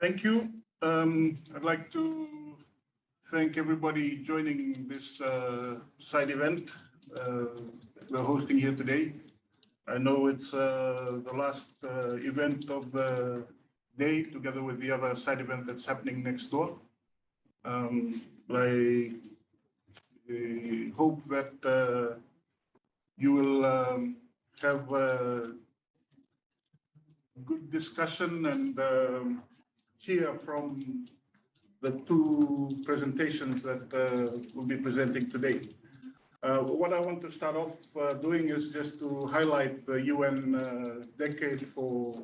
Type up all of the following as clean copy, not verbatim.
Thank you. I'd like to thank everybody joining this side event we're hosting here today. I know it's the last event of the day, together with the other side event that's happening next door. I hope that you will have a good discussion and hear from the two presentations that we'll be presenting today. What I want to start off doing is just to highlight the UN decade for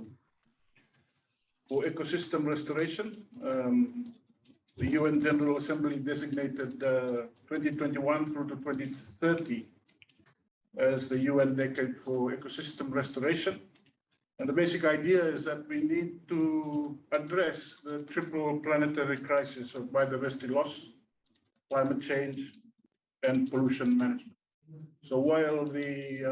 ecosystem restoration. The UN General Assembly designated 2021 through to 2030 as the UN decade for ecosystem restoration. And the basic idea is that we need to address the triple planetary crisis of biodiversity loss, climate change, and pollution management. So while the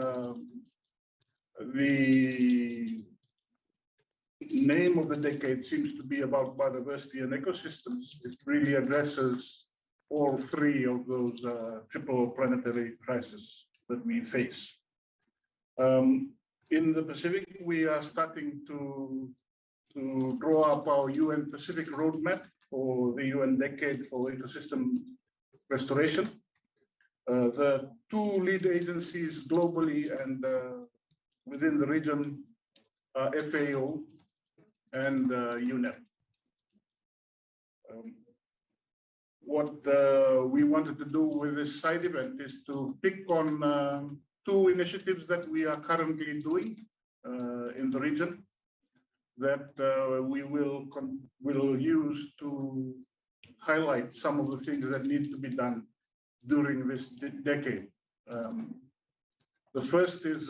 name of the decade seems to be about biodiversity and ecosystems, it really addresses all three of those triple planetary crises that we face. In the Pacific, we are starting to draw up our UN Pacific roadmap for the UN decade for ecosystem restoration. The two lead agencies globally and within the region are FAO and UNEP. What we wanted to do with this side event is to pick on two initiatives that we are currently doing in the region that we will use to highlight some of the things that need to be done during this decade. The first is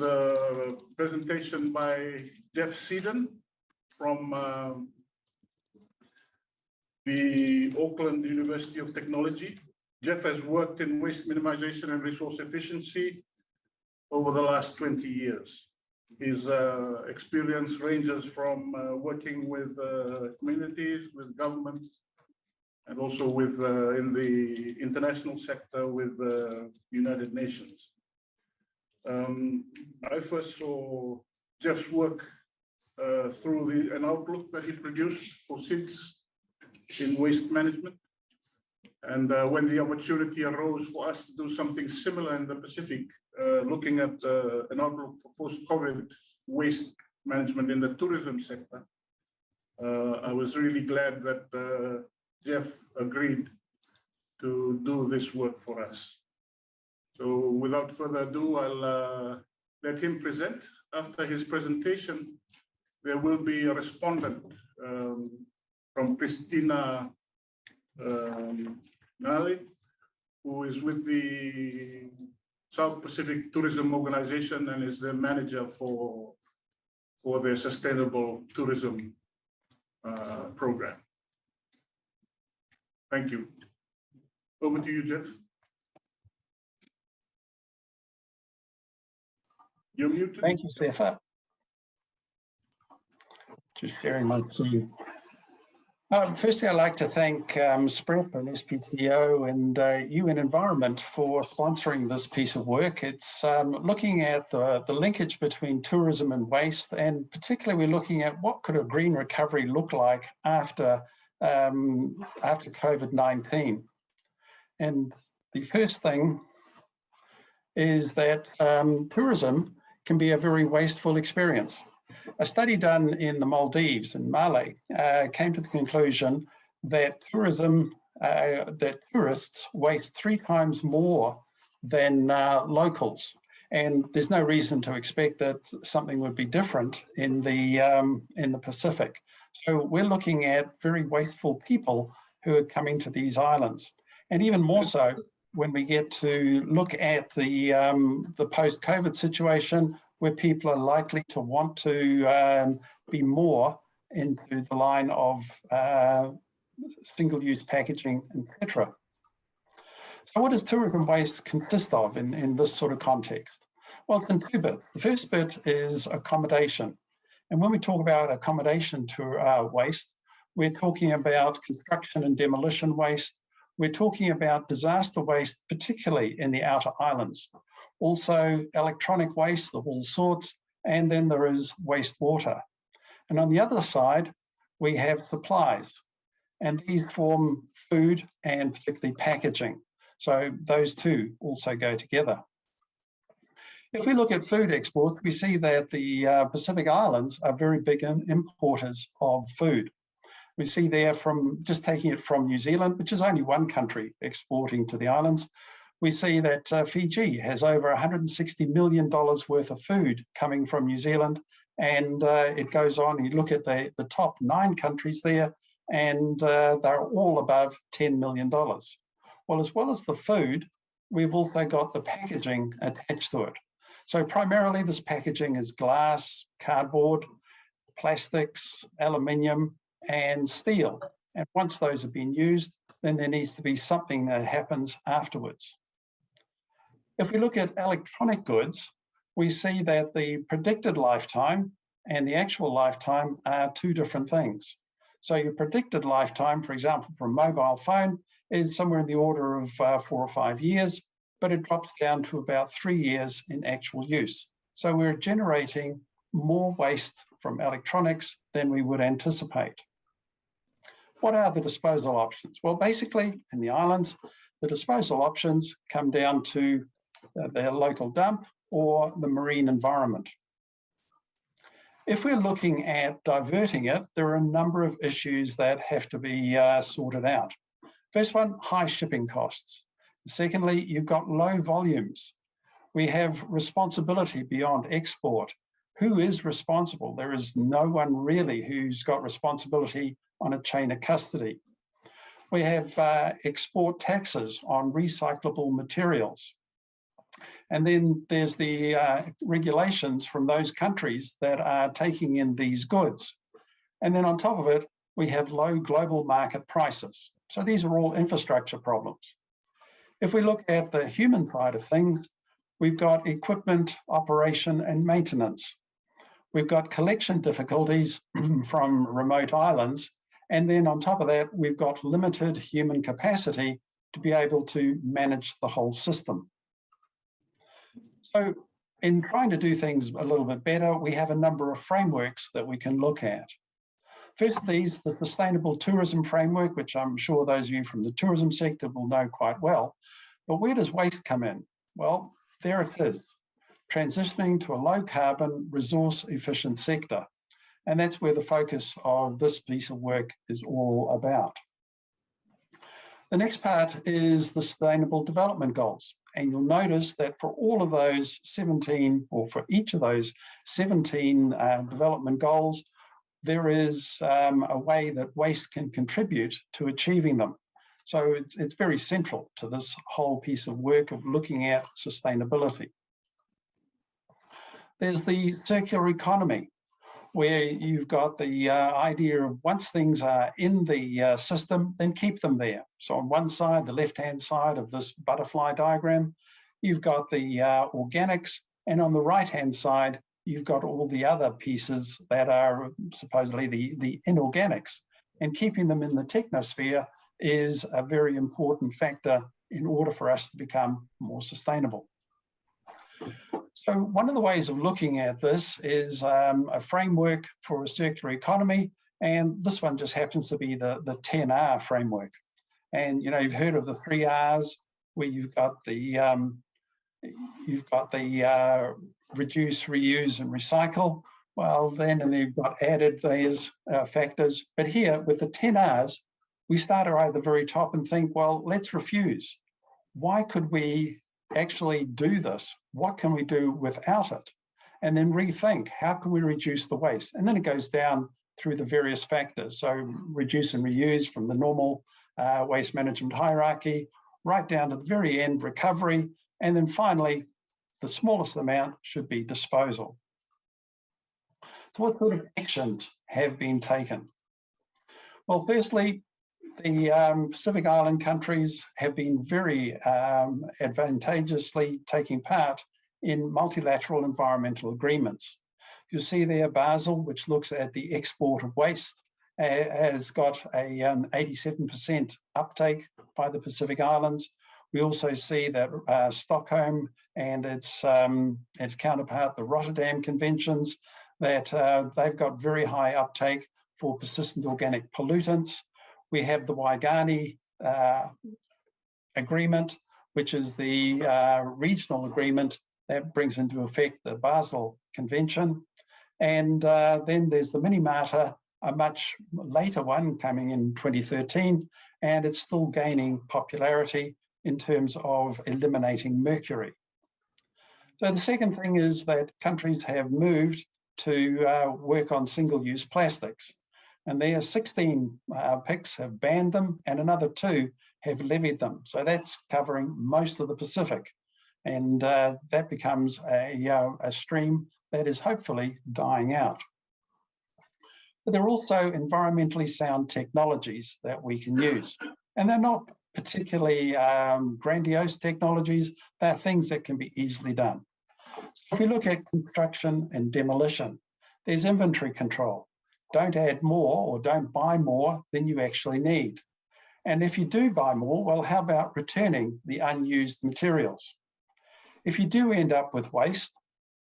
a presentation by Jeff Seddon from the Auckland University of Technology. Jeff has worked in waste minimization and resource efficiency over the last 20 years. His experience ranges from working with communities, with governments, and also with in the international sector with the United Nations. I first saw Jeff's work through an outlook that he produced for SIDS in waste management. And when the opportunity arose for us to do something similar in the Pacific, looking at an outlook for post-COVID waste management in the tourism sector, I was really glad that Jeff agreed to do this work for us. So without further ado, I'll let him present. After his presentation, there will be a respondent from Christina Nali, who is with the South Pacific Tourism Organization and is the manager for their sustainable tourism program. Thank you. Over to you, Jeff. You're muted. Thank you, Sefa. Just sharing my screen. Firstly, I'd like to thank SPREP and SPTO and UN Environment for sponsoring this piece of work. It's looking at the linkage between tourism and waste, and particularly we're looking at what could a green recovery look like after COVID-19. And the first thing is that tourism can be a very wasteful experience. A study done in the Maldives in Malé came to the conclusion that tourists waste 3 times more than locals, and there's no reason to expect that something would be different in the Pacific. So we're looking at very wasteful people who are coming to these islands, and even more so when we get to look at the post-COVID situation, where people are likely to want to be more into the line of single-use packaging, etc. So what does tourism waste consist of in this sort of context? Well, it's in 2 bits. The first bit is accommodation. And when we talk about accommodation to waste, we're talking about construction and demolition waste. We're talking about disaster waste, particularly in the outer islands. Also electronic waste of all sorts, and then there is wastewater. And on the other side, we have supplies, and these form food and particularly packaging. So those two also go together. If we look at food exports, we see that the Pacific Islands are very big importers of food. We see there from just taking it from New Zealand, which is only one country exporting to the islands, we see that Fiji has over $160 million worth of food coming from New Zealand. And it goes on, you look at the top 9 countries there, and they're all above $10 million. Well as the food, we've also got the packaging attached to it. So primarily this packaging is glass, cardboard, plastics, aluminium, and steel. And once those have been used, then there needs to be something that happens afterwards. If we look at electronic goods, we see that the predicted lifetime and the actual lifetime are 2 different things. So your predicted lifetime, for example, for a mobile phone, is somewhere in the order of 4 or 5 years, but it drops down to about 3 years in actual use. So we're generating more waste from electronics than we would anticipate. What are the disposal options? Well, basically, in the islands, the disposal options come down to their local dump or the marine environment. If we're looking at diverting it, there are a number of issues that have to be sorted out. First one, high shipping costs. Secondly, you've got low volumes. We have responsibility beyond export. Who is responsible? There is no one really who's got responsibility on a chain of custody. We have export taxes on recyclable materials. And then there's the regulations from those countries that are taking in these goods. And then on top of it, we have low global market prices. So these are all infrastructure problems. If we look at the human side of things, we've got equipment, operation, and maintenance. We've got collection difficulties from remote islands. And then on top of that, we've got limited human capacity to be able to manage the whole system. So in trying to do things a little bit better, we have a number of frameworks that we can look at. First of these, the Sustainable Tourism Framework, which I'm sure those of you from the tourism sector will know quite well. But where does waste come in? Well, there it is, transitioning to a low carbon, resource efficient sector. And that's where the focus of this piece of work is all about. The next part is the Sustainable Development Goals. And you'll notice that for all of those 17, or for each of those 17 development goals, there is a way that waste can contribute to achieving them. So it's very central to this whole piece of work of looking at sustainability. There's the circular economy, where you've got the idea of once things are in the system, then keep them there. So on one side, the left-hand side of this butterfly diagram, you've got the organics, and on the right-hand side, you've got all the other pieces that are supposedly the inorganics. And keeping them in the technosphere is a very important factor in order for us to become more sustainable. So one of the ways of looking at this is a framework for a circular economy, and this one just happens to be the 10R framework. And you know, you've heard of the 3 Rs, where you've got the reduce, reuse, and recycle. Well, then, and you've got added these factors. But here, with the 10 Rs, we start right at the very top and think, well, let's refuse. Why could we actually do this? What can we do without it? And then rethink, how can we reduce the waste? And then it goes down through the various factors. So reduce and reuse from the normal waste management hierarchy, right down to the very end, recovery. And then finally, the smallest amount should be disposal. So what sort of actions have been taken? Well, firstly, the Pacific Island countries have been very advantageously taking part in multilateral environmental agreements. You'll see there Basel, which looks at the export of waste, has got an 87% uptake by the Pacific Islands. We also see that Stockholm and its counterpart, the Rotterdam Conventions, that they've got very high uptake for persistent organic pollutants. We have the Waigani Agreement, which is the regional agreement that brings into effect the Basel Convention. And then there's the Minamata, a much later one coming in 2013, and it's still gaining popularity in terms of eliminating mercury. So the second thing is that countries have moved to work on single-use plastics. And there are 16 PICs have banned them, and another 2 have levied them. So that's covering most of the Pacific. And that becomes a stream that is hopefully dying out. But there are also environmentally sound technologies that we can use. And they're not particularly grandiose technologies, they're things that can be easily done. So if we look at construction and demolition, there's inventory control. Don't add more or don't buy more than you actually need. And if you do buy more, well, how about returning the unused materials? If you do end up with waste,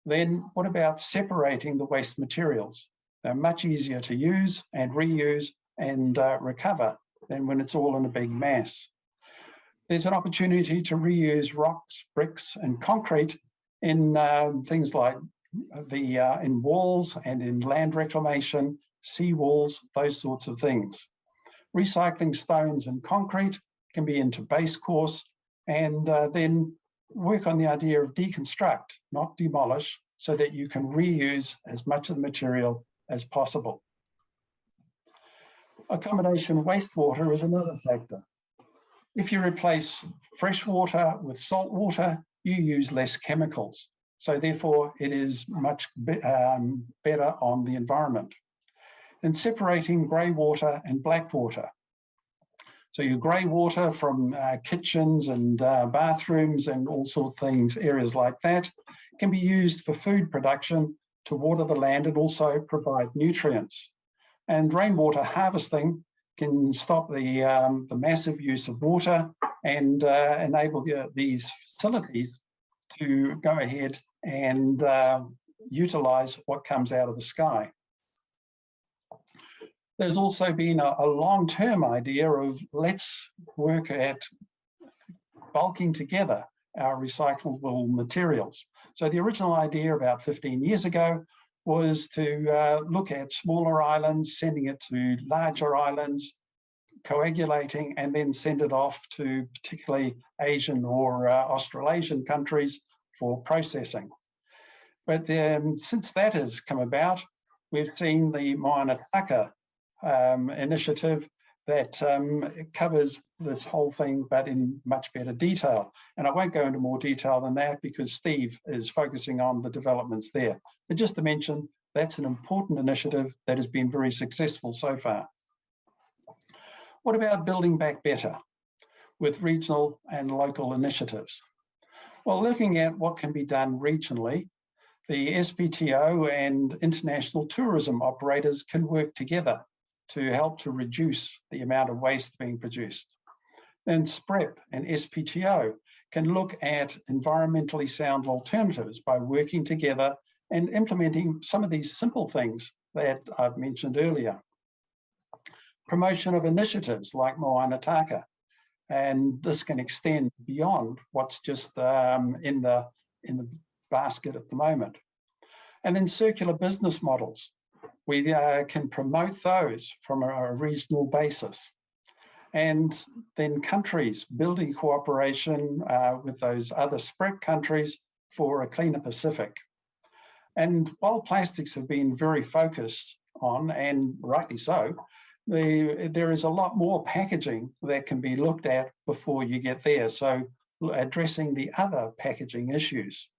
then what about separating the waste materials? They're much easier to use and reuse and recover than when it's all in a big mass. There's an opportunity to reuse rocks, bricks, and concrete in things like in walls and in land reclamation, sea walls, those sorts of things. Recycling stones and concrete can be into base course, and then work on the idea of deconstruct, not demolish, so that you can reuse as much of the material as possible. Accommodation wastewater is another factor. If you replace fresh water with salt water, you use less chemicals. So therefore, it is much better on the environment. And separating grey water and black water. So your grey water from kitchens and bathrooms and all sorts of things, areas like that, can be used for food production to water the land and also provide nutrients. And rainwater harvesting can stop the massive use of water and enable these facilities to go ahead and utilise what comes out of the sky. There's also been a long-term idea of let's work at bulking together our recyclable materials. So the original idea about 15 years ago was to look at smaller islands, sending it to larger islands, coagulating, and then send it off to particularly Asian or Australasian countries for processing. But since that has come about, we've seen the Moana taka initiative that covers this whole thing, but in much better detail. And I won't go into more detail than that because Steve is focusing on the developments there. But just to mention, that's an important initiative that has been very successful so far. What about building back better with regional and local initiatives? Well, looking at what can be done regionally, the SPTO and international tourism operators can work together to help to reduce the amount of waste being produced. Then SPREP and SPTO can look at environmentally sound alternatives by working together and implementing some of these simple things that I've mentioned earlier. Promotion of initiatives like Moana taka, and this can extend beyond what's just in the basket at the moment. And then circular business models. We can promote those from a regional basis. And then countries building cooperation with those other SPREC countries for a cleaner Pacific. And while plastics have been very focused on, and rightly so, there is a lot more packaging that can be looked at before you get there. So addressing the other packaging issues.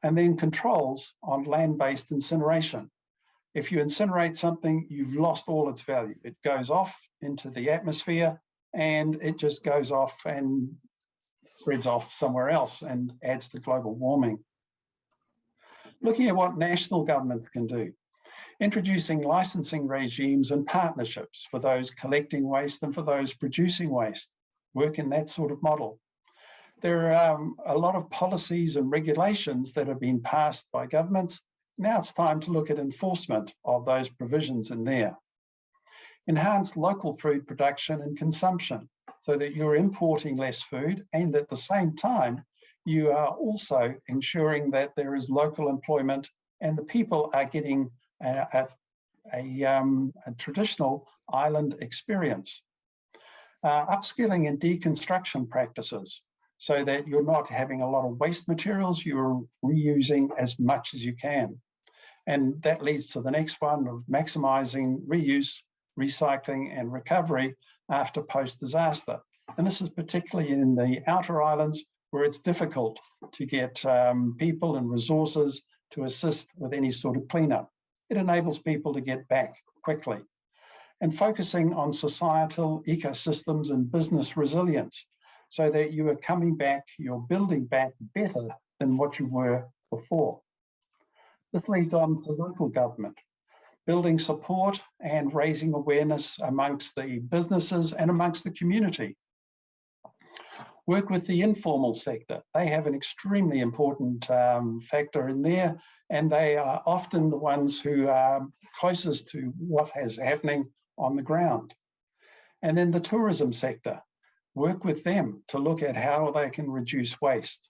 And then controls on land-based incineration. If you incinerate something, you've lost all its value. It goes off into the atmosphere and it just goes off and spreads off somewhere else and adds to global warming. Looking at what national governments can do. Introducing licensing regimes and partnerships for those collecting waste and for those producing waste. Work in that sort of model. There are a lot of policies and regulations that have been passed by governments. Now it's time to look at enforcement of those provisions in there. Enhance local food production and consumption so that you're importing less food, and at the same time, you are also ensuring that there is local employment and the people are getting a traditional island experience. Upskilling and deconstruction practices so that you're not having a lot of waste materials, you're reusing as much as you can. And that leads to the next one of maximising reuse, recycling and recovery after post-disaster. And this is particularly in the outer islands where it's difficult to get people and resources to assist with any sort of cleanup. It enables people to get back quickly. And focusing on societal ecosystems and business resilience so that you are coming back, you're building back better than what you were before. This leads on to local government, building support and raising awareness amongst the businesses and amongst the community. Work with the informal sector. They have an extremely important factor in there, and they are often the ones who are closest to what is happening on the ground. And then the tourism sector. Work with them to look at how they can reduce waste.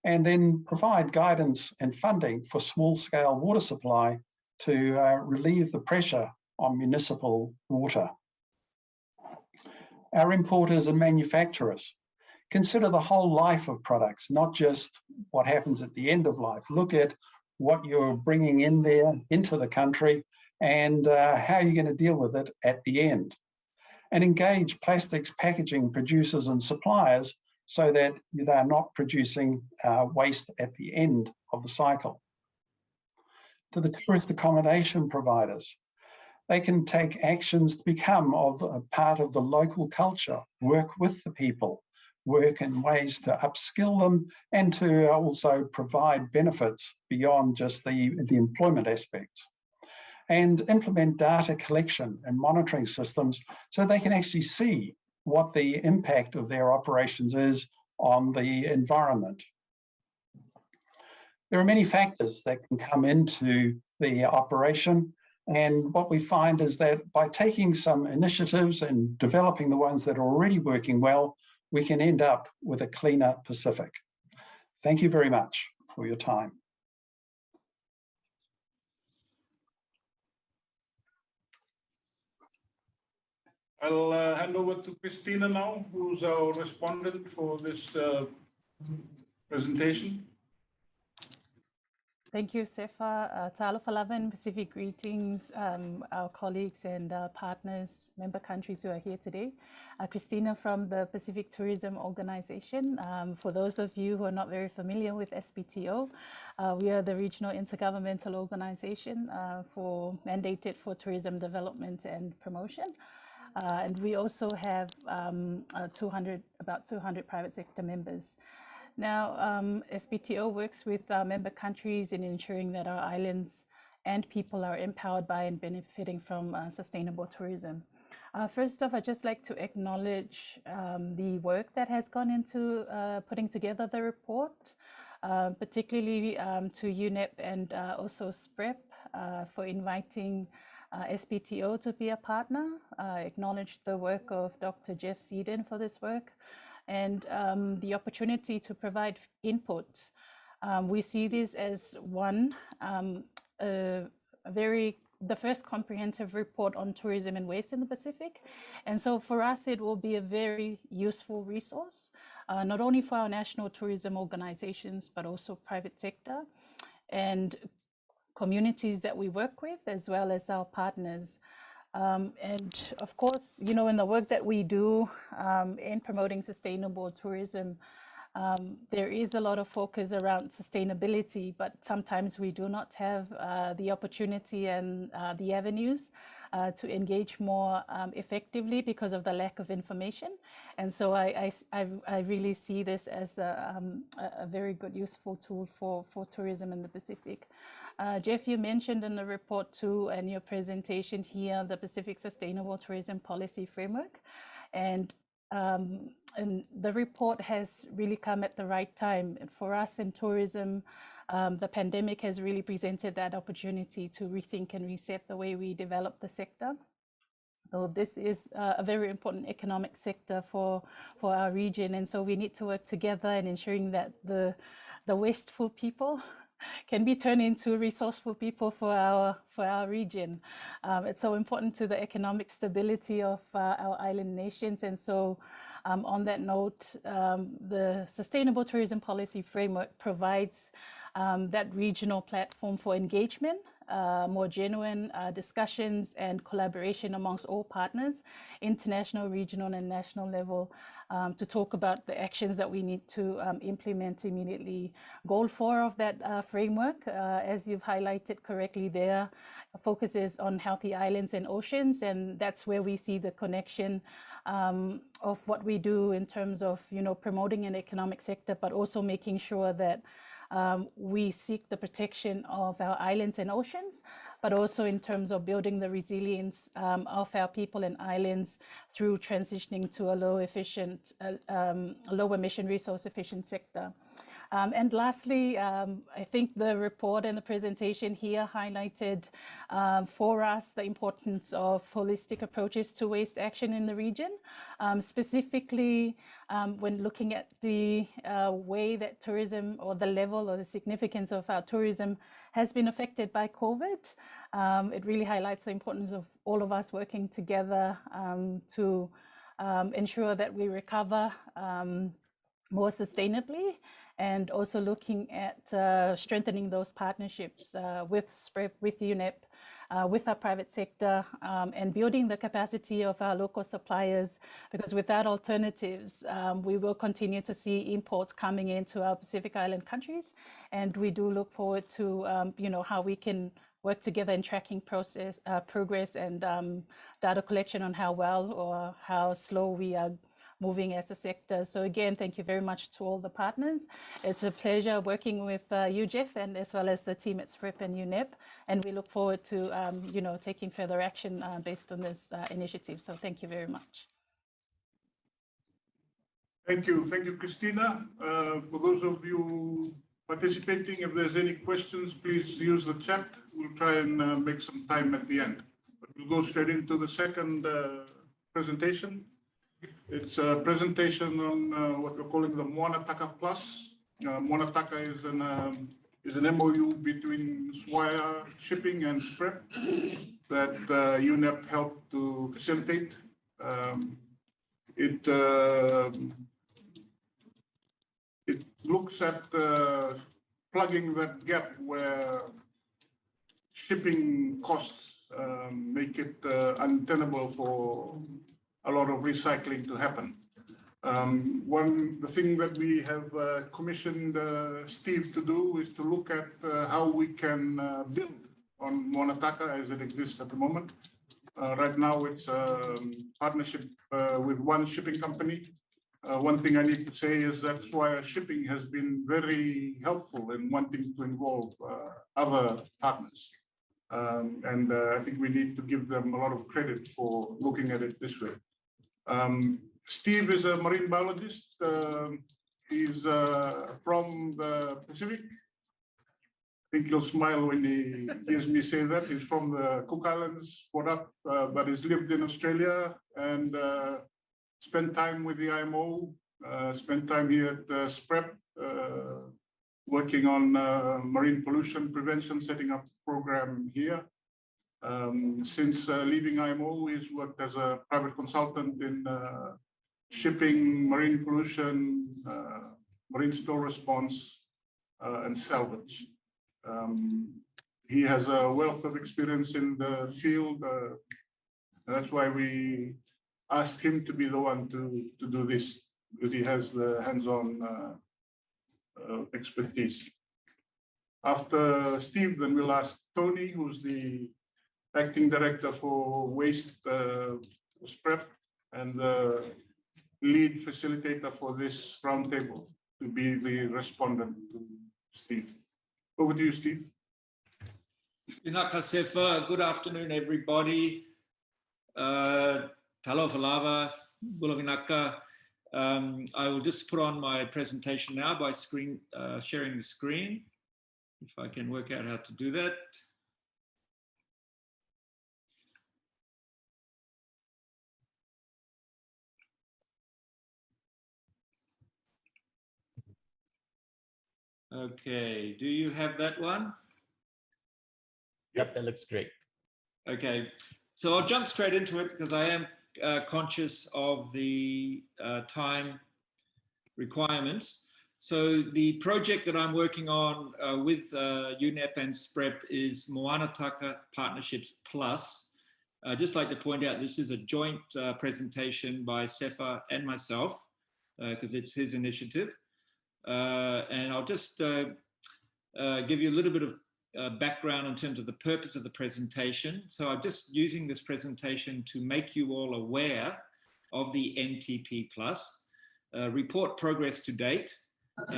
And then provide guidance and funding for small-scale water supply to relieve the pressure on municipal water. Our importers and manufacturers. Consider the whole life of products, not just what happens at the end of life. Look at what you're bringing in there into the country and how you're going to deal with it at the end. And engage plastics packaging producers and suppliers so that they're not producing waste at the end of the cycle. To the tourist accommodation providers, they can take actions to become a part of the local culture, work with the people, work in ways to upskill them and to also provide benefits beyond just the employment aspects. And implement data collection and monitoring systems so they can actually see what the impact of their operations is on the environment. There are many factors that can come into the operation, and what we find is that by taking some initiatives and developing the ones that are already working well, we can end up with a cleaner Pacific. Thank you very much for your time. I'll hand over to Christina now, who's our respondent for this presentation. Thank you, Sefa. Ta'alofa Lavan, Pacific greetings, our colleagues and partners, member countries who are here today. Christina from the Pacific Tourism Organization. For those of you who are not very familiar with SPTO, we are the regional intergovernmental organization mandated for tourism development and promotion. And we also have about 200 private sector members. Now, SPTO works with our member countries in ensuring that our islands and people are empowered by and benefiting from sustainable tourism. First off, I'd just like to acknowledge the work that has gone into putting together the report, particularly to UNEP and also SPREP for inviting SPTO to be a partner. Acknowledge the work of Dr. Jeff Seeden for this work and the opportunity to provide input. We see this as the first comprehensive report on tourism and waste in the Pacific. And so for us, it will be a very useful resource, not only for our national tourism organizations, but also private sector and communities that we work with, as well as our partners. And of course, in the work that we do in promoting sustainable tourism, There is a lot of focus around sustainability, but sometimes we do not have the opportunity and the avenues to engage more effectively because of the lack of information. And so I really see this as a very good, useful tool for tourism in the Pacific. Jeff, you mentioned in the report too, and your presentation here, the Pacific Sustainable Tourism Policy Framework. And the report has really come at the right time. And for us in tourism, the pandemic has really presented that opportunity to rethink and reset the way we develop the sector. So this is a very important economic sector for our region. And so we need to work together in ensuring that the wasteful people can be turned into resourceful people for our region. It's so important to the economic stability of our island nations. And so on that note, the Sustainable Tourism Policy Framework provides that regional platform for engagement, more genuine discussions and collaboration amongst all partners, international, regional and national level, to talk about the actions that we need to implement immediately. Goal 4 of that framework, as you've highlighted correctly there, focuses on healthy islands and oceans, and that's where we see the connection of what we do in terms of, promoting an economic sector, but also making sure that we seek the protection of our islands and oceans, but also in terms of building the resilience of our people and islands through transitioning to a low emission, resource efficient sector. And lastly, I think the report and the presentation here highlighted for us the importance of holistic approaches to waste action in the region, specifically when looking at the way that tourism, or the level or the significance of our tourism, has been affected by COVID. It really highlights the importance of all of us working together to ensure that we recover more sustainably, and also looking at strengthening those partnerships with SPREP, with UNEP, with our private sector, and building the capacity of our local suppliers, because without alternatives, we will continue to see imports coming into our Pacific Island countries. And we do look forward to, how we can work together in tracking progress and data collection on how well or how slow we are moving as a sector. So again, thank you very much to all the partners. It's a pleasure working with you, Jeff, and as well as the team at SPREP and UNEP. And we look forward to, taking further action based on this initiative. So thank you very much. Thank you, Christina. For those of you participating, if there's any questions, please use the chat. We'll try and make some time at the end. But we'll go straight into the second presentation. It's a presentation on what we're calling the Moana Taka Plus. Moana Taka is an MOU between Swire Shipping and SPREP that UNEP helped to facilitate. It looks at plugging that gap where shipping costs make it untenable for a lot of recycling to happen. The thing that we have commissioned Steve to do is to look at how we can build on Moana Taka as it exists at the moment. Right now, it's a partnership with one shipping company. One thing I need to say is that's why shipping has been very helpful in wanting to involve other partners. And I think we need to give them a lot of credit for looking at it this way. Steve is a marine biologist. He's from the Pacific. I think he'll smile when he hears me say that. He's from the Cook Islands, brought up, but he's lived in Australia and spent time with the IMO, spent time here at SPREP, working on marine pollution prevention, setting up a program here. Since leaving IMO, he's worked as a private consultant in shipping, marine pollution, marine spill response, and salvage. He has a wealth of experience in the field. That's why we asked him to be the one to do this, because he has the hands-on expertise. After Steve, then we'll ask Tony, who's the acting director for waste SPREP and the lead facilitator for this roundtable, to be the respondent to Steve. Over to you, Steve. Inaka Sefa, good afternoon, everybody. Talo Falava, Bulavinaka. I will just put on my presentation now by sharing the screen, if I can work out how to do that. Okay, do you have that one? Yep, that looks great. Okay, so I'll jump straight into it because I am conscious of the time requirements. So the project that I'm working on with UNEP and SPREP is Moana Taka Partnerships Plus. I'd just like to point out this is a joint presentation by Sefa and myself because it's his initiative. And I'll just give you a little bit of background in terms of the purpose of the presentation. So I'm just using this presentation to make you all aware of the MTP Plus, report progress to date,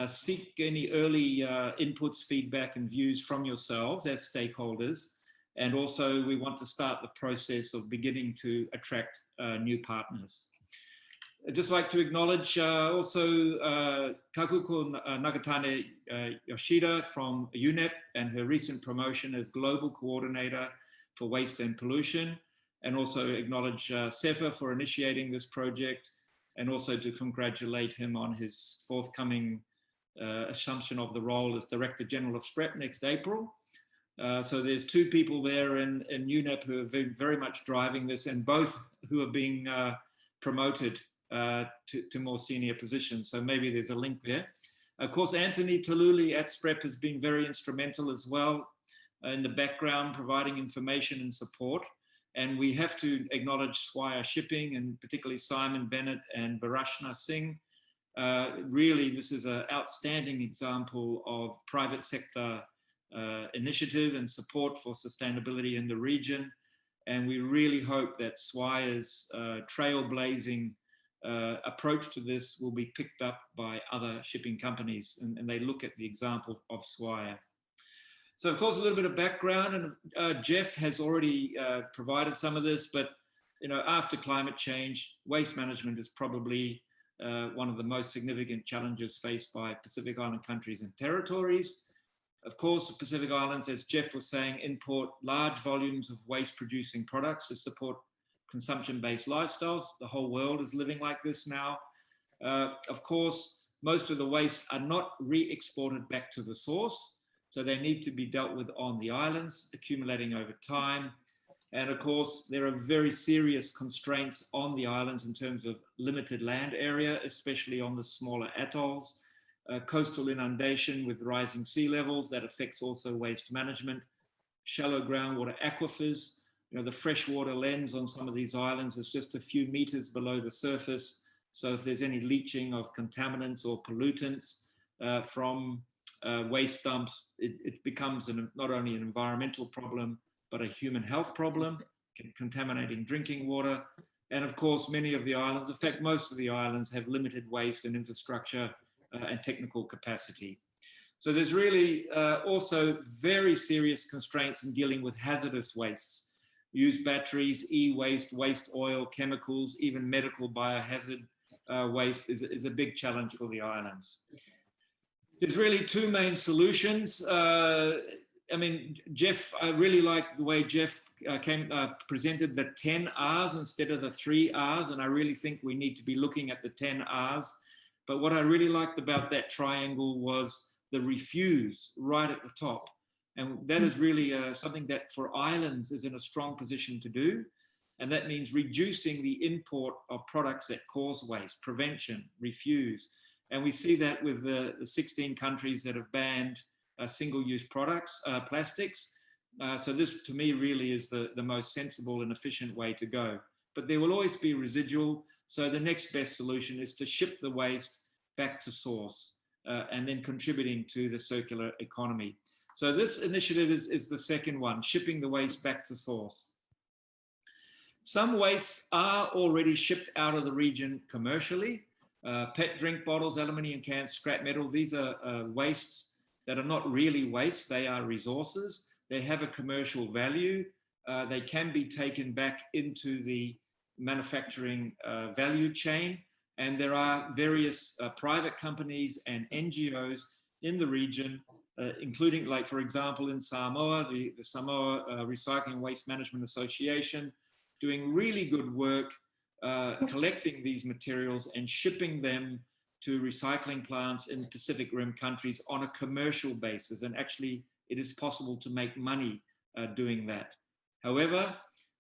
seek any early inputs, feedback and views from yourselves as stakeholders. And also we want to start the process of beginning to attract new partners. I'd just like to acknowledge also Kakuko Nagatane Yoshida from UNEP and her recent promotion as Global Coordinator for Waste and Pollution, and also acknowledge Sefa for initiating this project, and also to congratulate him on his forthcoming assumption of the role as Director General of SPREP next April. So there's two people there in UNEP who have been very much driving this, and both who are being promoted to more senior positions. So maybe there's a link there. Of course, Anthony Taluli at SPREP has been very instrumental as well in the background, providing information and support. And we have to acknowledge Swire Shipping, and particularly Simon Bennett and Varashna Singh. Really, this is an outstanding example of private sector initiative and support for sustainability in the region. And we really hope that Swire's trailblazing approach to this will be picked up by other shipping companies, and they look at the example of Swire. So of course, a little bit of background, and Jeff has already provided some of this, but after climate change, waste management is probably one of the most significant challenges faced by Pacific Island countries and territories. Of course, the Pacific Islands, as Jeff was saying, import large volumes of waste-producing products to support consumption-based lifestyles. The whole world is living like this now. Of course, most of the wastes are not re-exported back to the source, so they need to be dealt with on the islands, accumulating over time. And of course, there are very serious constraints on the islands in terms of limited land area, especially on the smaller atolls, coastal inundation with rising sea levels that affects also waste management, shallow groundwater aquifers. The freshwater lens on some of these islands is just a few meters below the surface. So if there's any leaching of contaminants or pollutants from waste dumps, it becomes not only an environmental problem, but a human health problem, contaminating drinking water. And of course, many of the islands, in fact, most of the islands have limited waste and infrastructure and technical capacity. So there's really also very serious constraints in dealing with hazardous wastes. Used batteries, e-waste, waste oil, chemicals, even medical biohazard waste is a big challenge for the islands. There's really two main solutions. I mean, Jeff, I really like the way Jeff presented the 10 R's instead of the 3 R's, and I really think we need to be looking at the 10 R's. But what I really liked about that triangle was the refuse right at the top. And that is really something that for islands is in a strong position to do. And that means reducing the import of products that cause waste, prevention, refuse. And we see that with the 16 countries that have banned single-use products, plastics. So this, to me, really is the most sensible and efficient way to go. But there will always be residual. So the next best solution is to ship the waste back to source. and then contributing to the circular economy. So this initiative is the second one, shipping the waste back to source. Some wastes are already shipped out of the region commercially. PET drink bottles, aluminium cans, scrap metal, these are wastes that are not really waste, they are resources. They have a commercial value. They can be taken back into the manufacturing value chain. And there are various private companies and NGOs in the region, including, like, for example, in Samoa, the Samoa Recycling Waste Management Association, doing really good work collecting these materials and shipping them to recycling plants in Pacific Rim countries on a commercial basis. And actually, it is possible to make money doing that. However,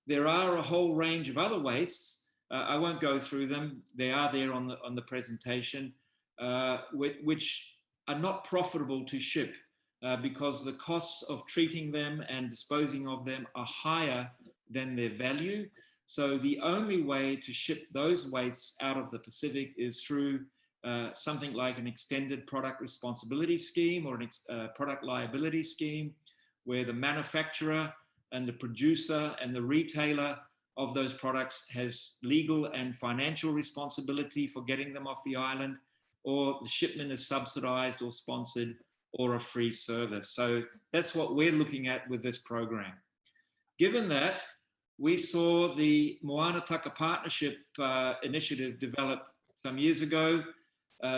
there are a whole range of other wastes. I won't go through them. They are there on the presentation, which are not profitable to ship because the costs of treating them and disposing of them are higher than their value. So the only way to ship those wastes out of the Pacific is through something like an extended product responsibility scheme or a product liability scheme, where the manufacturer and the producer and the retailer of those products has legal and financial responsibility for getting them off the island, or the shipment is subsidized or sponsored, or a free service. So that's what we're looking at with this program. Given that, we saw the Moana Taka Partnership initiative develop some years ago.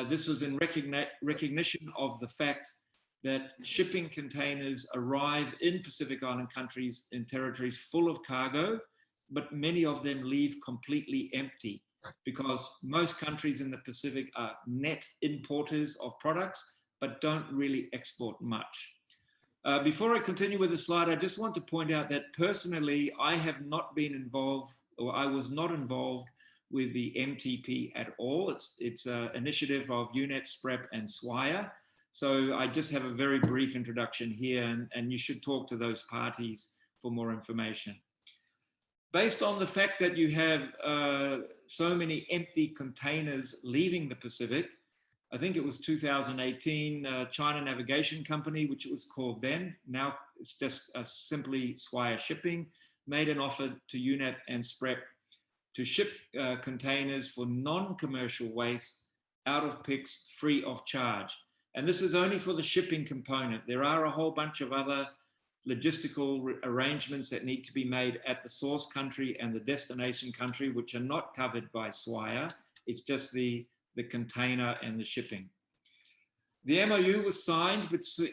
This was in recognition of the fact that shipping containers arrive in Pacific Island countries and territories full of cargo, but many of them leave completely empty because most countries in the Pacific are net importers of products, but don't really export much. Before I continue with the slide, I just want to point out that personally, I have not been involved, or I was not involved with the MTP at all. It's an initiative of UNEP, SPREP, and SWIA. So I just have a very brief introduction here, and you should talk to those parties for more information. Based on the fact that you have so many empty containers leaving the Pacific, I think it was 2018, China Navigation Company, which it was called then, now it's just simply SWIA Shipping, made an offer to UNEP and SPREP to ship containers for non-commercial waste out of PICS free of charge. And this is only for the shipping component. There are a whole bunch of other logistical arrangements that need to be made at the source country and the destination country, which are not covered by SWIA. It's just the container and the shipping. The MOU was signed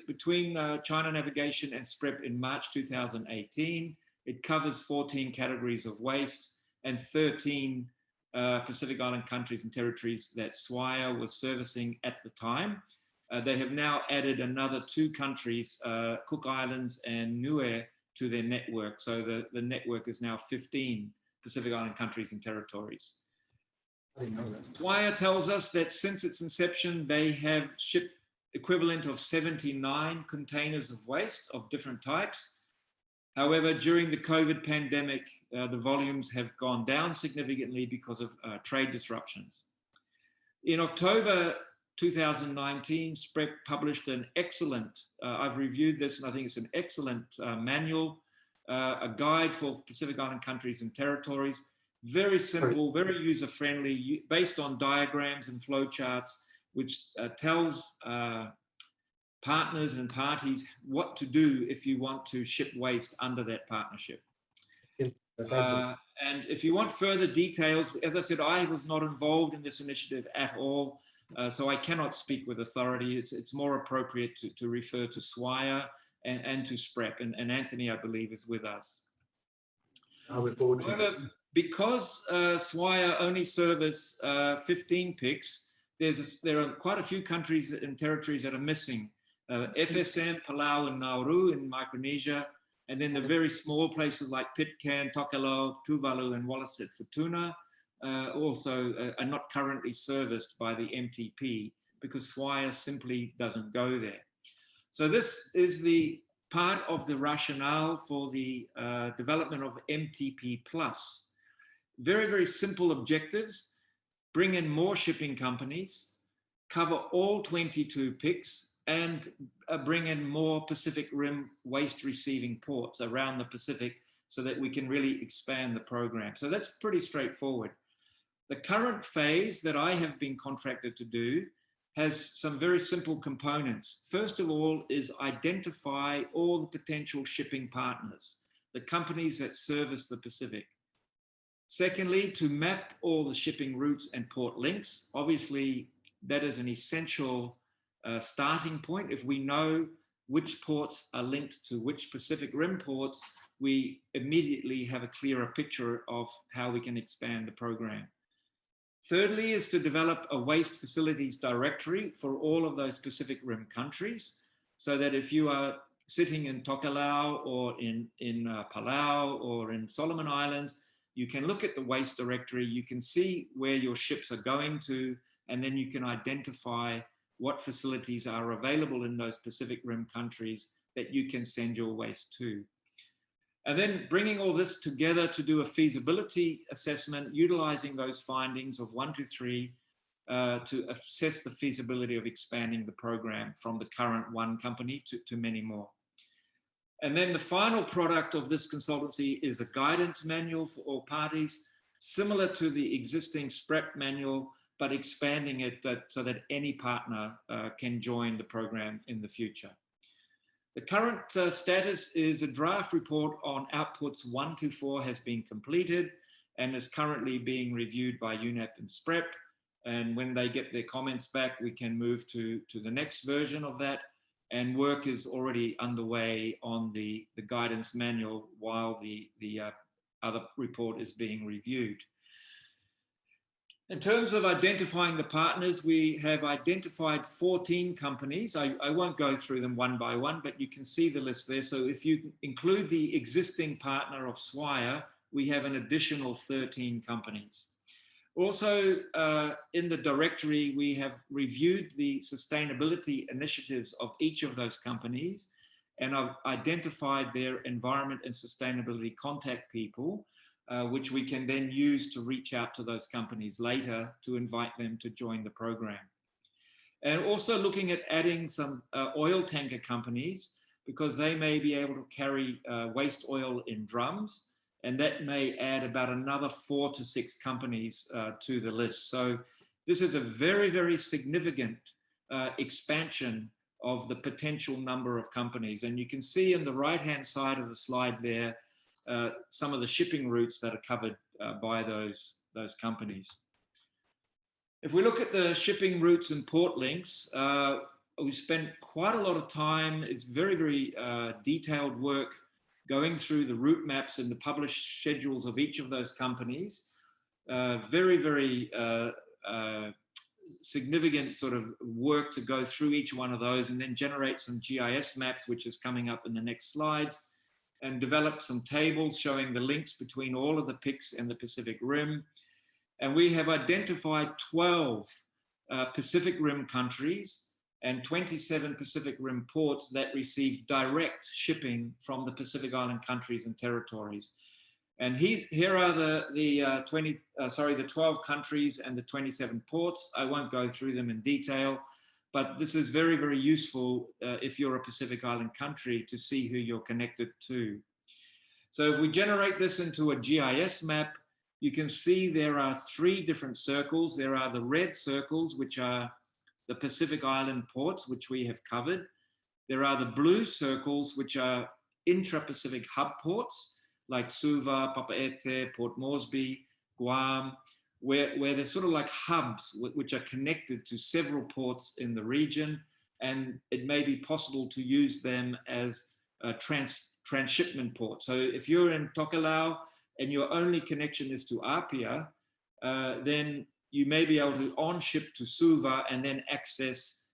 between China Navigation and SPREP in March 2018. It covers 14 categories of waste and 13 Pacific Island countries and territories that SWIA was servicing at the time. They have now added another 2 countries, Cook Islands and Niue, to their network. So the network is now 15 Pacific Island countries and territories. SWIA tells us that since its inception, they have shipped equivalent of 79 containers of waste of different types. However, during the COVID pandemic, the volumes have gone down significantly because of trade disruptions. In October 2019, SPREP published an excellent, I've reviewed this and I think it's an excellent manual, a guide for Pacific Island countries and territories. Very simple, very user-friendly, based on diagrams and flowcharts, which tells partners and parties what to do if you want to ship waste under that partnership. And if you want further details, as I said, I was not involved in this initiative at all, so I cannot speak with authority. It's more appropriate to refer to SWIA and to SPREP, and Anthony, I believe, is with us. However, because SWIA only service 15 PICS, there are quite a few countries and territories that are missing. FSM, Palau and Nauru in Micronesia, and then the very small places like Pitcairn, Tokelau, Tuvalu and Wallis at Futuna also are not currently serviced by the MTP because SWIA simply doesn't go there. So this is the part of the rationale for the development of MTP Plus. Very, very simple objectives: bring in more shipping companies, cover all 22 PICs, and bring in more Pacific Rim waste receiving ports around the Pacific so that we can really expand the program. So that's pretty straightforward. The current phase that I have been contracted to do has some very simple components. First of all is identify all the potential shipping partners, the companies that service the Pacific. Secondly, to map all the shipping routes and port links. Obviously, that is an essential starting point. If we know which ports are linked to which Pacific Rim ports, we immediately have a clearer picture of how we can expand the program. Thirdly is to develop a waste facilities directory for all of those Pacific Rim countries, so that if you are sitting in Tokelau or in Palau or in Solomon Islands, you can look at the waste directory, you can see where your ships are going to, and then you can identify what facilities are available in those Pacific Rim countries that you can send your waste to. And then bringing all this together to do a feasibility assessment, utilizing those findings of 1 to 3 to assess the feasibility of expanding the program from the current one company to many more. And then the final product of this consultancy is a guidance manual for all parties, similar to the existing SPREP manual, but expanding it so that any partner can join the program in the future. The current status is a draft report on outputs 1 to 4 has been completed and is currently being reviewed by UNEP and SPREP. And when they get their comments back, we can move to the next version of that. And work is already underway on the guidance manual while the other report is being reviewed. In terms of identifying the partners, we have identified 14 companies. I won't go through them one by one, but you can see the list there. So if you include the existing partner of Swire, we have an additional 13 companies. Also, in the directory, we have reviewed the sustainability initiatives of each of those companies, and I've identified their environment and sustainability contact people, which we can then use to reach out to those companies later to invite them to join the program. And also looking at adding some oil tanker companies, because they may be able to carry waste oil in drums, and that may add about another 4 to 6 companies to the list. So this is a very, very significant expansion of the potential number of companies. And you can see in the right-hand side of the slide there, some of the shipping routes that are covered by those companies. If we look at the shipping routes and port links, we spent quite a lot of time. It's very, very detailed work going through the route maps and the published schedules of each of those companies. Very, very significant sort of work to go through each one of those and then generate some GIS maps, which is coming up in the next slides, and develop some tables showing the links between all of the PICs and the Pacific Rim. And we have identified 12 Pacific Rim countries and 27 Pacific Rim ports that receive direct shipping from the Pacific Island countries and territories. And here are the 12 countries and the 27 ports. I won't go through them in detail, but this is very, very useful if you're a Pacific Island country to see who you're connected to. So if we generate this into a GIS map, you can see there are 3 different circles. There are the red circles, which are the Pacific Island ports, which we have covered. There are the blue circles, which are intra-Pacific hub ports, like Suva, Papeete, Port Moresby, Guam, where they're sort of like hubs which are connected to several ports in the region, and it may be possible to use them as a transshipment port. So if you're in Tokelau and your only connection is to Apia, then you may be able to on-ship to Suva and then access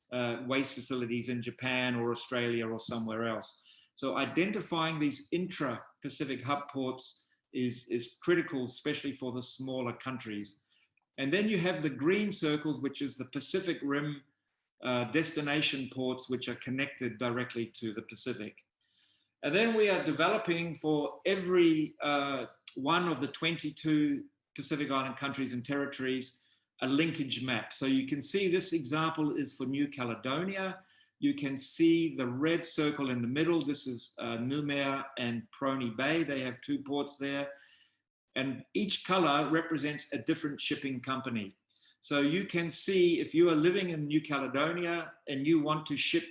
waste facilities in Japan or Australia or somewhere else. So identifying these intra-Pacific hub ports is critical, especially for the smaller countries. And then you have the green circles, which is the Pacific Rim destination ports, which are connected directly to the Pacific. And then we are developing for every one of the 22 Pacific Island countries and territories a linkage map. So you can see this example is for New Caledonia. You can see the red circle in the middle. This is Noumea and Prony Bay. They have 2 ports there. And each color represents a different shipping company. So you can see if you are living in New Caledonia and you want to ship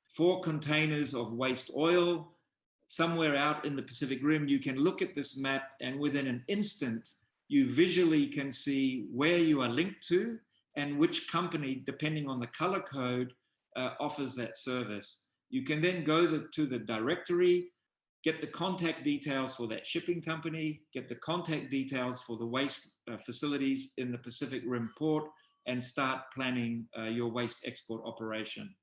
4 containers of waste oil somewhere out in the Pacific Rim, you can look at this map and within an instant, you visually can see where you are linked to and which company, depending on the color code, offers that service. You can then go to the directory, get the contact details for that shipping company, get the contact details for the waste facilities in the Pacific Rim port, and start planning your waste export operation.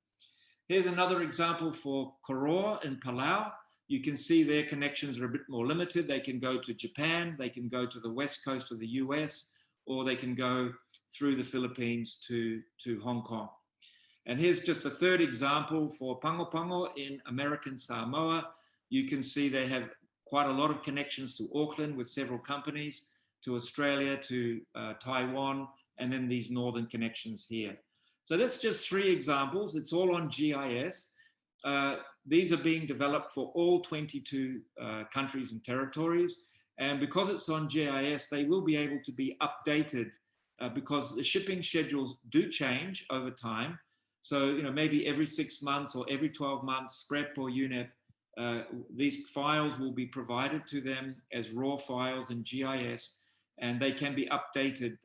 Here's another example for Koroa in Palau. You can see their connections are a bit more limited. They can go to Japan, they can go to the west coast of the US, or they can go through the Philippines to Hong Kong. And here's just a third example for Pago Pago in American Samoa. You can see they have quite a lot of connections to Auckland with several companies, to Australia, to Taiwan, and then these northern connections here. So that's just 3 examples. It's all on GIS. These are being developed for all 22 countries and territories. And because it's on GIS, they will be able to be updated because the shipping schedules do change over time. So, maybe every 6 months or every 12 months, SPREP or UNEP, these files will be provided to them as raw files in GIS, and they can be updated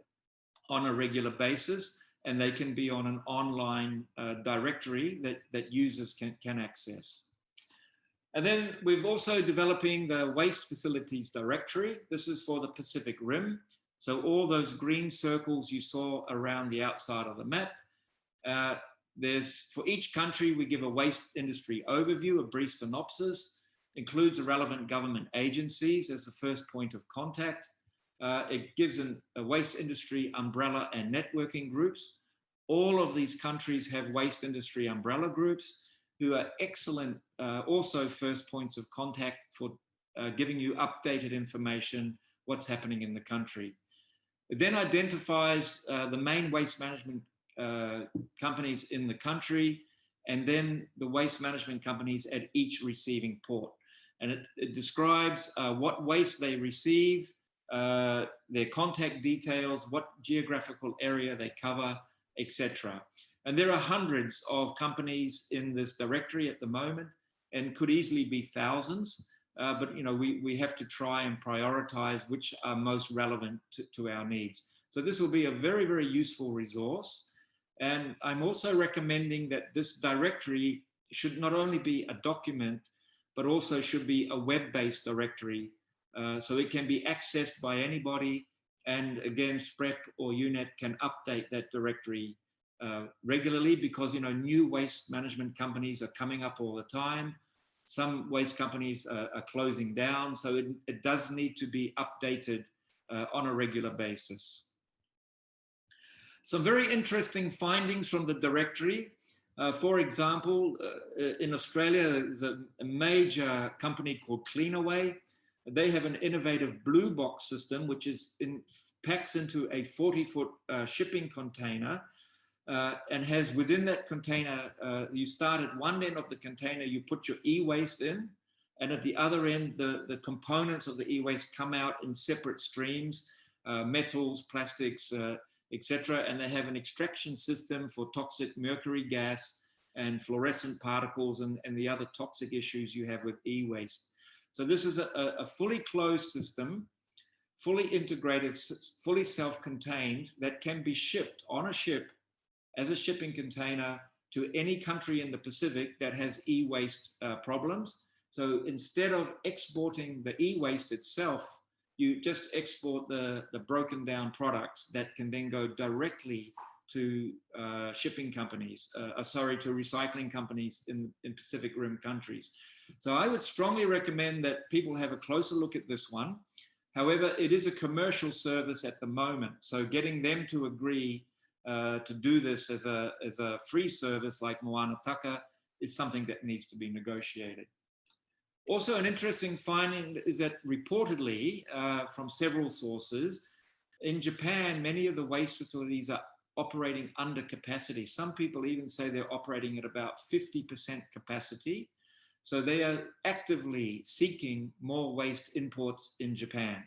on a regular basis, and they can be on an online directory that users can access. And then we've also developing the Waste Facilities Directory. This is for the Pacific Rim. So all those green circles you saw around the outside of the map, for each country, we give a waste industry overview, a brief synopsis, includes the relevant government agencies as the first point of contact. It gives a waste industry umbrella and networking groups. All of these countries have waste industry umbrella groups who are excellent, also first points of contact for giving you updated information, what's happening in the country. It then identifies the main waste management companies in the country, and then the waste management companies at each receiving port. And it describes what waste they receive, their contact details, what geographical area they cover, etc. And there are hundreds of companies in this directory at the moment, and could easily be thousands. But we have to try and prioritize which are most relevant to our needs. So this will be a very, very useful resource. And I'm also recommending that this directory should not only be a document, but also should be a web-based directory. So it can be accessed by anybody. And again, SPREP or UNEP can update that directory regularly because, new waste management companies are coming up all the time. Some waste companies are closing down. So it does need to be updated on a regular basis. Some very interesting findings from the directory. For example, in Australia, there's a major company called Cleanaway. They have an innovative blue box system, which packs into a 40-foot shipping container and has within that container, you start at one end of the container, you put your e-waste in, and at the other end, the components of the e-waste come out in separate streams, metals, plastics, etc. And they have an extraction system for toxic mercury gas and fluorescent particles and the other toxic issues you have with e-waste. So this is a fully closed system, fully integrated, fully self-contained, that can be shipped on a ship as a shipping container to any country in the Pacific that has e-waste problems. So instead of exporting the e-waste itself, you just export the broken down products that can then go directly to shipping companies, to recycling companies in Pacific Rim countries. So I would strongly recommend that people have a closer look at this one. However, it is a commercial service at the moment. So getting them to agree to do this as a free service like Moana Taka is something that needs to be negotiated. Also, an interesting finding is that reportedly from several sources, in Japan, many of the waste facilities are operating under capacity. Some people even say they're operating at about 50% capacity. So they are actively seeking more waste imports in Japan.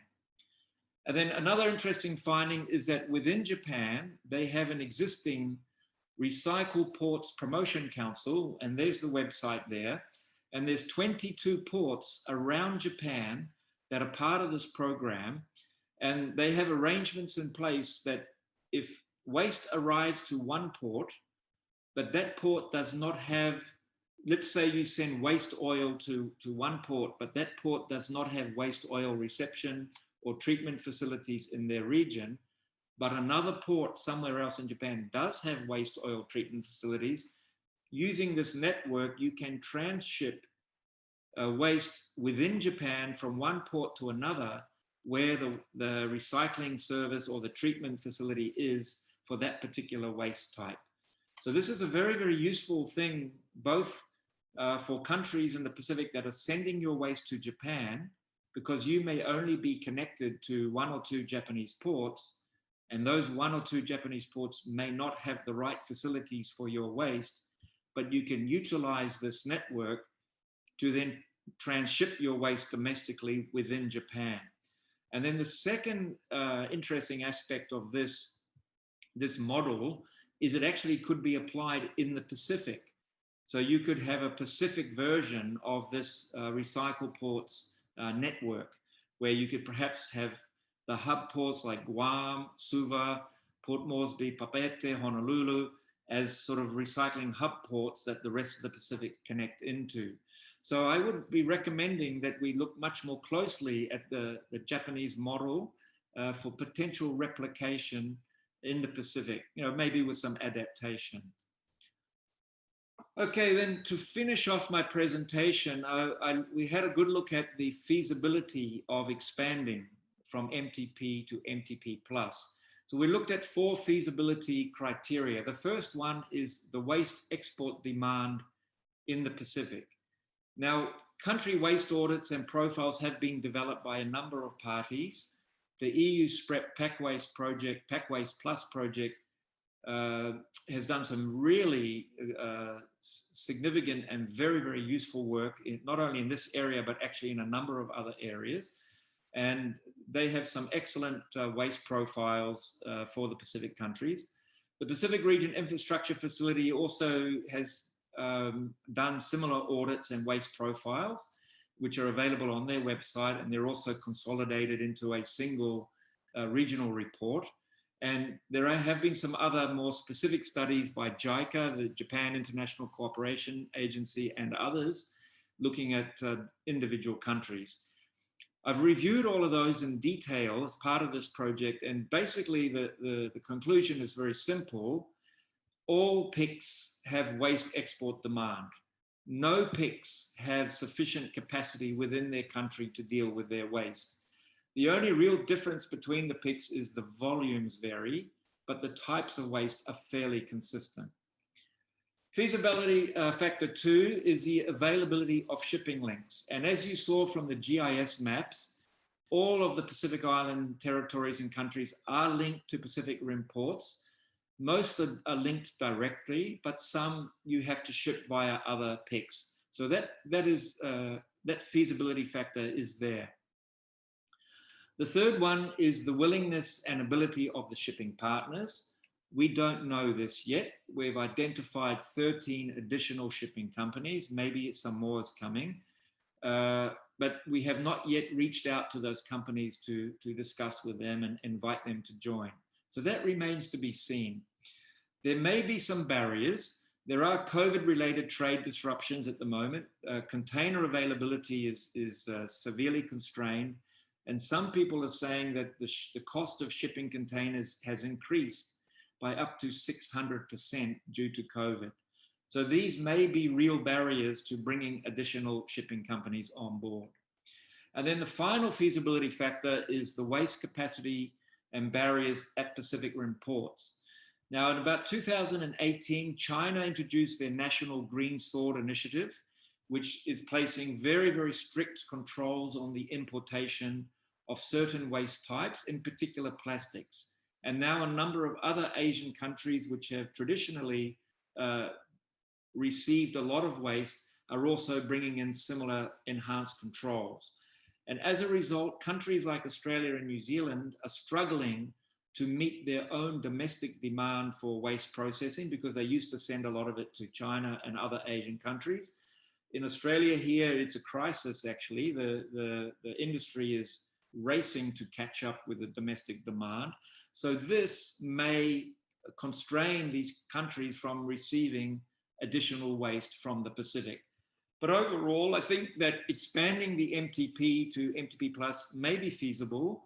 And then another interesting finding is that within Japan, they have an existing Recycle Ports Promotion Council, and there's the website there. And there's 22 ports around Japan that are part of this program. And they have arrangements in place that if waste arrives to one port, but that port does not have, let's say you send waste oil to one port, but that port does not have waste oil reception or treatment facilities in their region, but another port somewhere else in Japan does have waste oil treatment facilities. Using this network, you can transship waste within Japan from one port to another where the recycling service or the treatment facility is for that particular waste type. So this is a very, very useful thing, both for countries in the Pacific that are sending your waste to Japan, because you may only be connected to one or two Japanese ports, and those one or two Japanese ports may not have the right facilities for your waste, but you can utilize this network to then transship your waste domestically within Japan. And then the second interesting aspect of this model is it actually could be applied in the Pacific. So you could have a Pacific version of this Recycle Ports network, where you could perhaps have the hub ports like Guam, Suva, Port Moresby, Papeete, Honolulu, as sort of recycling hub ports that the rest of the Pacific connect into. So I would be recommending that we look much more closely at the Japanese model for potential replication in the Pacific, maybe with some adaptation. Okay, then to finish off my presentation, we had a good look at the feasibility of expanding from MTP to MTP+. So we looked at 4 feasibility criteria. The first one is the waste export demand in the Pacific. Now, country waste audits and profiles have been developed by a number of parties. The EU SPREP Pack Waste project, Pack Waste Plus project, has done some really significant and very, very useful work, not only in this area, but actually in a number of other areas. And they have some excellent waste profiles for the Pacific countries. The Pacific Region Infrastructure Facility also has done similar audits and waste profiles, which are available on their website, and they're also consolidated into a single regional report. And there have been some other more specific studies by JICA, the Japan International Cooperation Agency, and others looking at individual countries. I've reviewed all of those in detail as part of this project, and basically the conclusion is very simple. All PICs have waste export demand. No PICs have sufficient capacity within their country to deal with their waste. The only real difference between the PICs is the volumes vary, but the types of waste are fairly consistent. Feasibility factor 2 is the availability of shipping links. And as you saw from the GIS maps, all of the Pacific Island territories and countries are linked to Pacific Rim ports. Most are linked directly, but some you have to ship via other PICs. So that feasibility factor is there. The third one is the willingness and ability of the shipping partners. We don't know this yet. We've identified 13 additional shipping companies. Maybe some more is coming, but we have not yet reached out to those companies to discuss with them and invite them to join. So that remains to be seen. There may be some barriers. There are COVID-related trade disruptions at the moment. Container availability is severely constrained. And some people are saying that the cost of shipping containers has increased by up to 600% due to COVID. So these may be real barriers to bringing additional shipping companies on board. And then the final feasibility factor is the waste capacity and barriers at Pacific Rim ports. Now, in about 2018, China introduced their National Green Sword Initiative, which is placing very, very strict controls on the importation of certain waste types, in particular plastics. And now a number of other Asian countries which have traditionally received a lot of waste are also bringing in similar enhanced controls. And as a result, countries like Australia and New Zealand are struggling to meet their own domestic demand for waste processing because they used to send a lot of it to China and other Asian countries. In Australia here, it's a crisis actually. The industry is racing to catch up with the domestic demand. So this may constrain these countries from receiving additional waste from the Pacific. But overall, I think that expanding the MTP to MTP Plus may be feasible,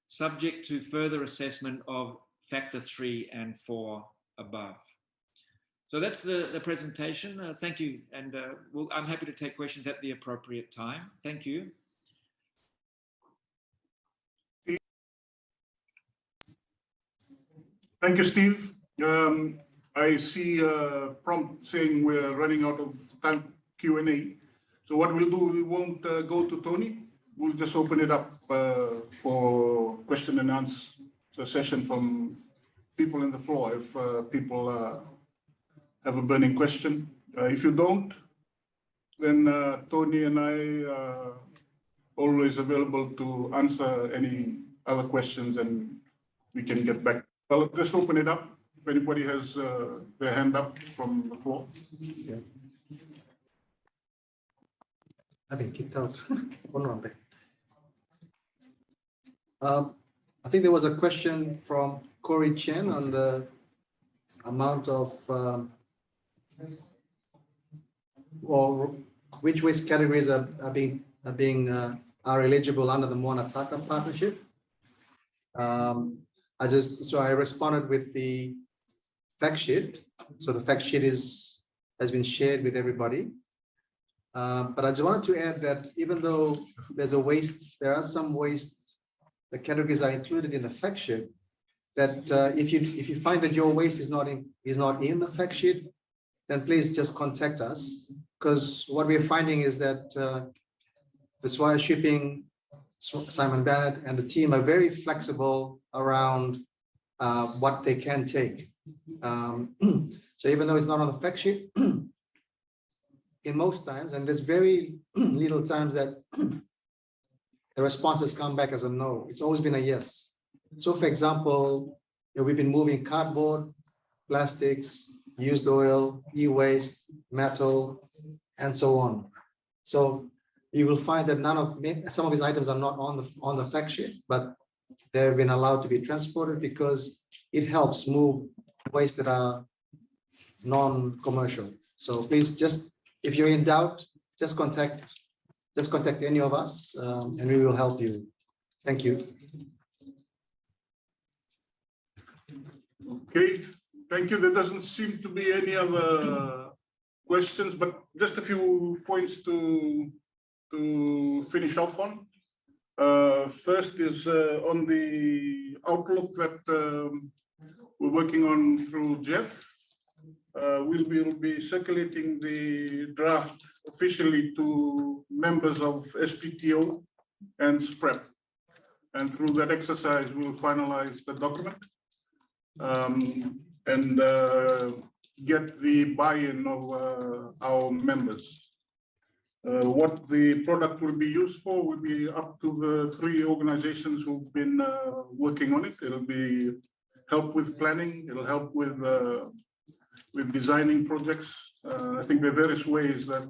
subject to further assessment of factor 3 and 4 above. So that's the presentation. Thank you. And I'm happy to take questions at the appropriate time. Thank you. Thank you, Steve. I see a prompt saying we're running out of time Q&A. So what we'll do, we won't go to Tony. We'll just open it up for question and answer session from people in the floor if people have a burning question. If you don't, then Tony and I are always available to answer any other questions and we can get back. I'll just open it up if anybody has their hand up from the floor. Yeah. I've been kicked out. One round back. I think there was a question from Corey Chen on the amount of or which waste categories are eligible under the Moana Taka partnership. I responded with the fact sheet. So the fact sheet has been shared with everybody. But I just wanted to add that even though there's a waste, there are some wastes, the categories are included in the fact sheet. That if you find that your waste is not in the fact sheet, then please just contact us. Because what we're finding is that the Swire Shipping, Simon Bennett, and the team are very flexible around what they can take. So even though it's not on the fact sheet, in most times, and there's very little times that the responses come back as a no. It's always been a yes. So for example, we've been moving cardboard, plastics, used oil, e-waste, metal, and so on. So you will find that some of these items are not on the fact sheet, but they've been allowed to be transported because it helps move waste that are non-commercial. So please if you're in doubt, just contact any of us and we will help you. Thank you. Okay, thank you. There doesn't seem to be any other questions, but just a few points to finish off on. First is on the outlook that we're working on through Jeff. We'll be circulating the draft officially to members of SPTO and SPREP. And through that exercise, we'll finalize the document and get the buy-in of our members. What the product will be used for will be up to the 3 organizations who've been working on it. It'll be help with planning. It'll help with designing projects. I think there are various ways that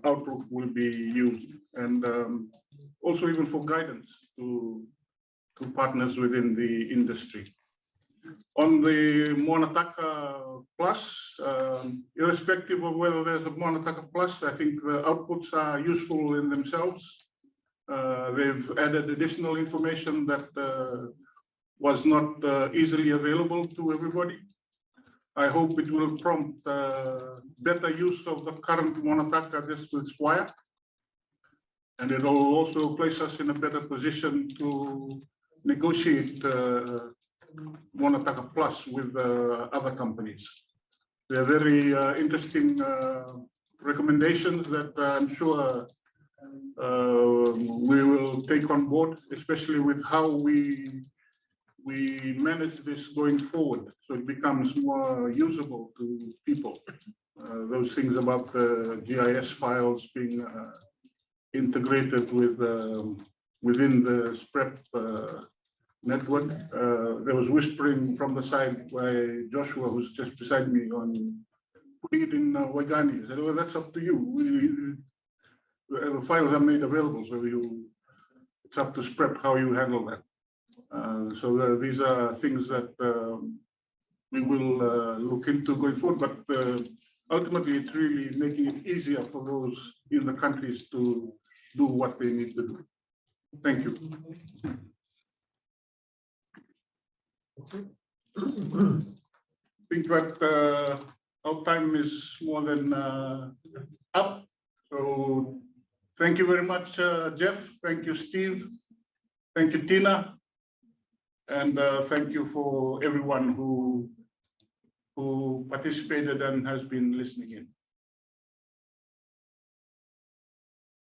Outlook will be used, and also even for guidance to partners within the industry. On the Moana Taka Plus, irrespective of whether there's a Moana Taka Plus, I think the outputs are useful in themselves. They've added additional information that was not easily available to everybody. I hope it will prompt better use of the current Moana Taka just with Swire. And it will also place us in a better position to negotiate Moana Taka Plus with other companies. They're very interesting recommendations that I'm sure we will take on board, especially with how we manage this going forward, so it becomes more usable to people. Those things about the GIS files being integrated with within the SPREP network. There was whispering from the side by Joshua, who's just beside me, on putting it in Waigani. I said, well, that's up to you. The files are made available, so it's up to SPREP how you handle that. So these are things that we will look into going forward, but ultimately it's really making it easier for those in the countries to do what they need to do. Thank you. That's it. I think that our time is more than up. So thank you very much, Jeff. Thank you, Steve. Thank you, Tina. And thank you for everyone who participated and has been listening in.